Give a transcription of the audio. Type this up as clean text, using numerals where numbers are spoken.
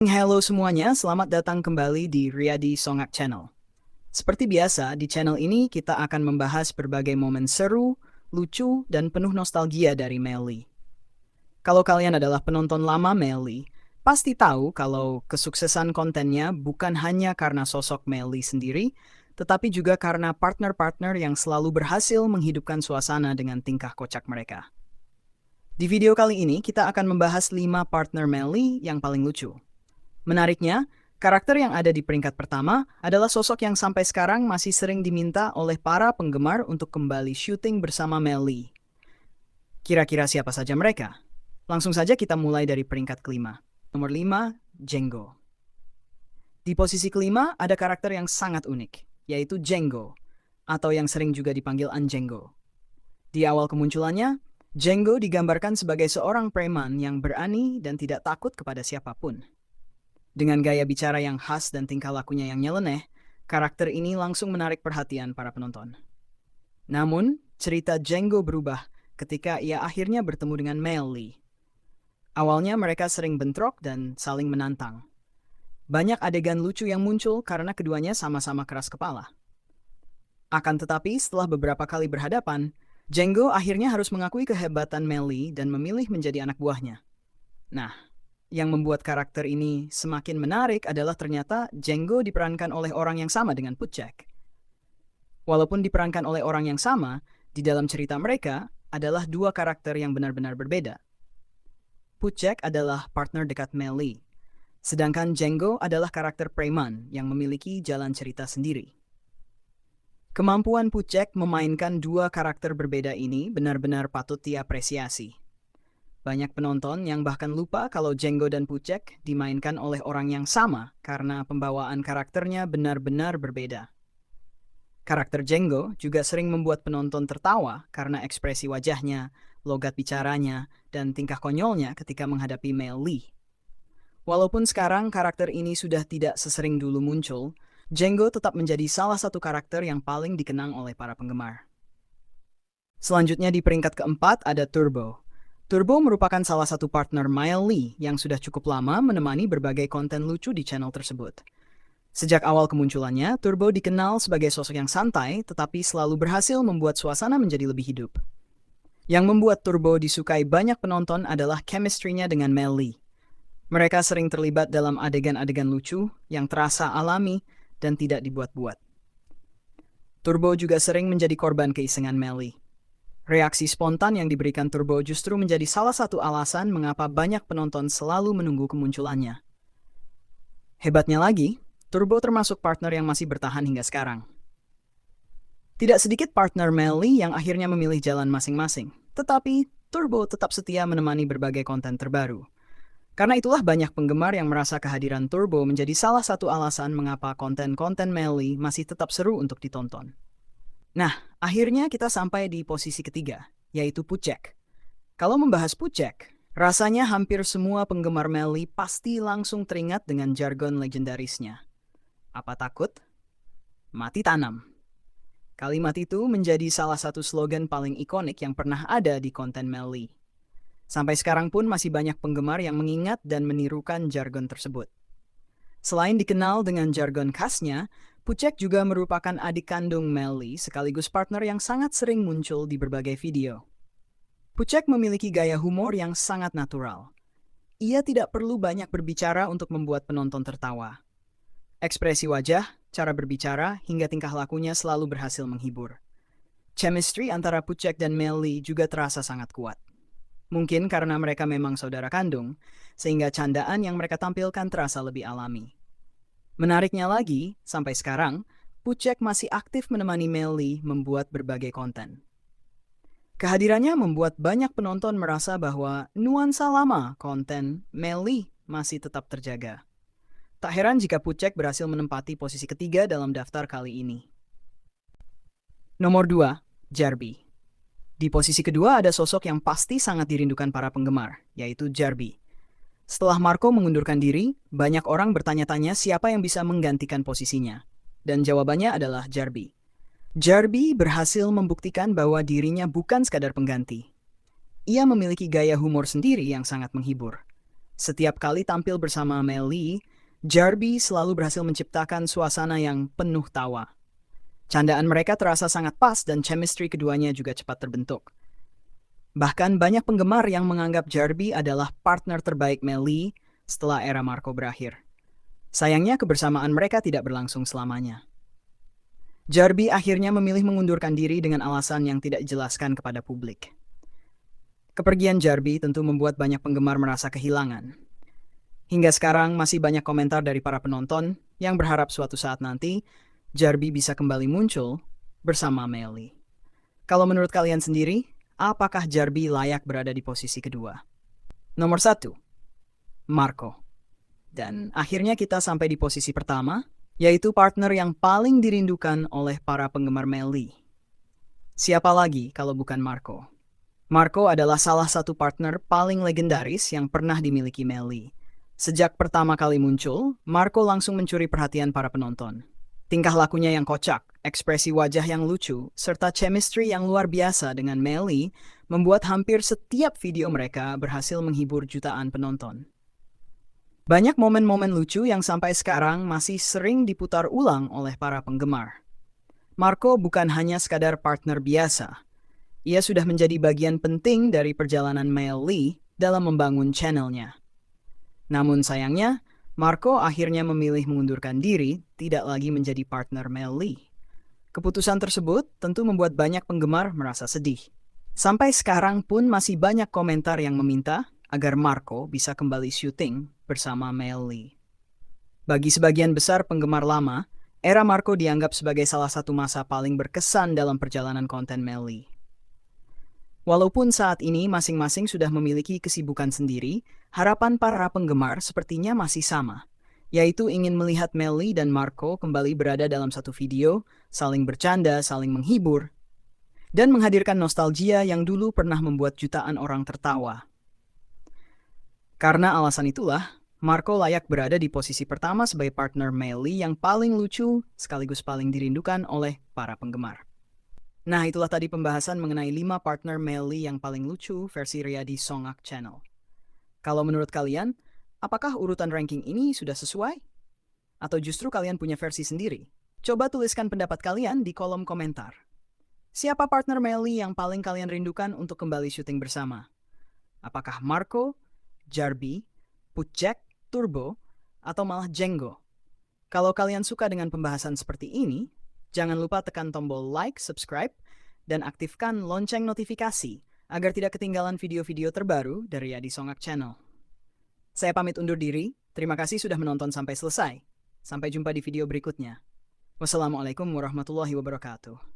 Halo semuanya, selamat datang kembali di Riyadi Songak Channel. Seperti biasa, di channel ini kita akan membahas berbagai momen seru, lucu, dan penuh nostalgia dari Melly. Kalau kalian adalah penonton lama Melly, pasti tahu kalau kesuksesan kontennya bukan hanya karena sosok Melly sendiri, tetapi juga karena partner-partner yang selalu berhasil menghidupkan suasana dengan tingkah kocak mereka. Di video kali ini, kita akan membahas 5 partner Melly yang paling lucu. Menariknya, karakter yang ada di peringkat pertama adalah sosok yang sampai sekarang masih sering diminta oleh para penggemar untuk kembali syuting bersama Melly. Kira-kira siapa saja mereka? Langsung saja kita mulai dari peringkat kelima. Nomor 5, Django. Di posisi kelima ada karakter yang sangat unik, yaitu Django, atau yang sering juga dipanggil Anjengo. Di awal kemunculannya, Django digambarkan sebagai seorang preman yang berani dan tidak takut kepada siapapun. Dengan gaya bicara yang khas dan tingkah lakunya yang nyeleneh, karakter ini langsung menarik perhatian para penonton. Namun, cerita Django berubah ketika ia akhirnya bertemu dengan Melly. Awalnya mereka sering bentrok dan saling menantang. Banyak adegan lucu yang muncul karena keduanya sama-sama keras kepala. Akan tetapi, setelah beberapa kali berhadapan, Django akhirnya harus mengakui kehebatan Melly dan memilih menjadi anak buahnya. Nah, yang membuat karakter ini semakin menarik adalah ternyata Django diperankan oleh orang yang sama dengan Pucek. Walaupun diperankan oleh orang yang sama, di dalam cerita mereka adalah dua karakter yang benar-benar berbeda. Pucek adalah partner dekat Melly, sedangkan Django adalah karakter preman yang memiliki jalan cerita sendiri. Kemampuan Pucek memainkan dua karakter berbeda ini benar-benar patut diapresiasi. Banyak penonton yang bahkan lupa kalau Django dan Pucek dimainkan oleh orang yang sama karena pembawaan karakternya benar-benar berbeda. Karakter Django juga sering membuat penonton tertawa karena ekspresi wajahnya, logat bicaranya, dan tingkah konyolnya ketika menghadapi Melly. Walaupun sekarang karakter ini sudah tidak sesering dulu muncul, Django tetap menjadi salah satu karakter yang paling dikenang oleh para penggemar. Selanjutnya di peringkat keempat ada Turbo. Turbo merupakan salah satu partner Melly yang sudah cukup lama menemani berbagai konten lucu di channel tersebut. Sejak awal kemunculannya, Turbo dikenal sebagai sosok yang santai tetapi selalu berhasil membuat suasana menjadi lebih hidup. Yang membuat Turbo disukai banyak penonton adalah chemistry-nya dengan Melly. Mereka sering terlibat dalam adegan-adegan lucu yang terasa alami dan tidak dibuat-buat. Turbo juga sering menjadi korban keisengan Melly. Reaksi spontan yang diberikan Turbo justru menjadi salah satu alasan mengapa banyak penonton selalu menunggu kemunculannya. Hebatnya lagi, Turbo termasuk partner yang masih bertahan hingga sekarang. Tidak sedikit partner Melly yang akhirnya memilih jalan masing-masing, tetapi Turbo tetap setia menemani berbagai konten terbaru. Karena itulah banyak penggemar yang merasa kehadiran Turbo menjadi salah satu alasan mengapa konten-konten Melly masih tetap seru untuk ditonton. Nah, akhirnya kita sampai di posisi ketiga, yaitu Pucek. Kalau membahas Pucek, rasanya hampir semua penggemar Melly pasti langsung teringat dengan jargon legendarisnya. Apa takut? Mati tanam. Kalimat itu menjadi salah satu slogan paling ikonik yang pernah ada di konten Melly. Sampai sekarang pun masih banyak penggemar yang mengingat dan menirukan jargon tersebut. Selain dikenal dengan jargon khasnya, Pucek juga merupakan adik kandung Melly sekaligus partner yang sangat sering muncul di berbagai video. Pucek memiliki gaya humor yang sangat natural. Ia tidak perlu banyak berbicara untuk membuat penonton tertawa. Ekspresi wajah, cara berbicara, hingga tingkah lakunya selalu berhasil menghibur. Chemistry antara Pucek dan Melly juga terasa sangat kuat. Mungkin karena mereka memang saudara kandung, sehingga candaan yang mereka tampilkan terasa lebih alami. Menariknya lagi, sampai sekarang, Pucek masih aktif menemani Melly membuat berbagai konten. Kehadirannya membuat banyak penonton merasa bahwa nuansa lama konten Melly masih tetap terjaga. Tak heran jika Pucek berhasil menempati posisi ketiga dalam daftar kali ini. Nomor 2, Jarbi. Di posisi kedua ada sosok yang pasti sangat dirindukan para penggemar, yaitu Jarbi. Setelah Marco mengundurkan diri, banyak orang bertanya-tanya siapa yang bisa menggantikan posisinya. Dan jawabannya adalah Jarbi. Jarbi berhasil membuktikan bahwa dirinya bukan sekadar pengganti. Ia memiliki gaya humor sendiri yang sangat menghibur. Setiap kali tampil bersama Melly, Jarby selalu berhasil menciptakan suasana yang penuh tawa. Candaan mereka terasa sangat pas dan chemistry keduanya juga cepat terbentuk. Bahkan banyak penggemar yang menganggap Jarby adalah partner terbaik Melly setelah era Marco berakhir. Sayangnya kebersamaan mereka tidak berlangsung selamanya. Jarby akhirnya memilih mengundurkan diri dengan alasan yang tidak dijelaskan kepada publik. Kepergian Jarby tentu membuat banyak penggemar merasa kehilangan. Hingga sekarang masih banyak komentar dari para penonton yang berharap suatu saat nanti Jarby bisa kembali muncul bersama Melly. Kalau menurut kalian sendiri, apakah Jarby layak berada di posisi kedua? Nomor 1, Marco. Dan akhirnya kita sampai di posisi pertama, yaitu partner yang paling dirindukan oleh para penggemar Melly. Siapa lagi kalau bukan Marco? Marco adalah salah satu partner paling legendaris yang pernah dimiliki Melly. Sejak pertama kali muncul, Marco langsung mencuri perhatian para penonton. Tingkah lakunya yang kocak, ekspresi wajah yang lucu, serta chemistry yang luar biasa dengan Melly membuat hampir setiap video mereka berhasil menghibur jutaan penonton. Banyak momen-momen lucu yang sampai sekarang masih sering diputar ulang oleh para penggemar. Marco bukan hanya sekadar partner biasa. Ia sudah menjadi bagian penting dari perjalanan Melly dalam membangun channelnya. Namun sayangnya, Marco akhirnya memilih mengundurkan diri, tidak lagi menjadi partner Melly. Keputusan tersebut tentu membuat banyak penggemar merasa sedih. Sampai sekarang pun masih banyak komentar yang meminta agar Marco bisa kembali syuting bersama Melly. Bagi sebagian besar penggemar lama, era Marco dianggap sebagai salah satu masa paling berkesan dalam perjalanan konten Melly. Walaupun saat ini masing-masing sudah memiliki kesibukan sendiri, harapan para penggemar sepertinya masih sama, yaitu ingin melihat Melly dan Marco kembali berada dalam satu video, saling bercanda, saling menghibur, dan menghadirkan nostalgia yang dulu pernah membuat jutaan orang tertawa. Karena alasan itulah, Marco layak berada di posisi pertama sebagai partner Melly yang paling lucu sekaligus paling dirindukan oleh para penggemar. Nah, itulah tadi pembahasan mengenai 5 partner Melly yang paling lucu versi Riyadi Songak Channel. Kalau menurut kalian, apakah urutan ranking ini sudah sesuai? Atau justru kalian punya versi sendiri? Coba tuliskan pendapat kalian di kolom komentar. Siapa partner Melly yang paling kalian rindukan untuk kembali syuting bersama? Apakah Marco, Jarby, Putjack, Turbo, atau malah Jenggo? Kalau kalian suka dengan pembahasan seperti ini, jangan lupa tekan tombol like, subscribe, dan aktifkan lonceng notifikasi agar tidak ketinggalan video-video terbaru dari Riyadi Songak Channel. Saya pamit undur diri, terima kasih sudah menonton sampai selesai. Sampai jumpa di video berikutnya. Wassalamualaikum warahmatullahi wabarakatuh.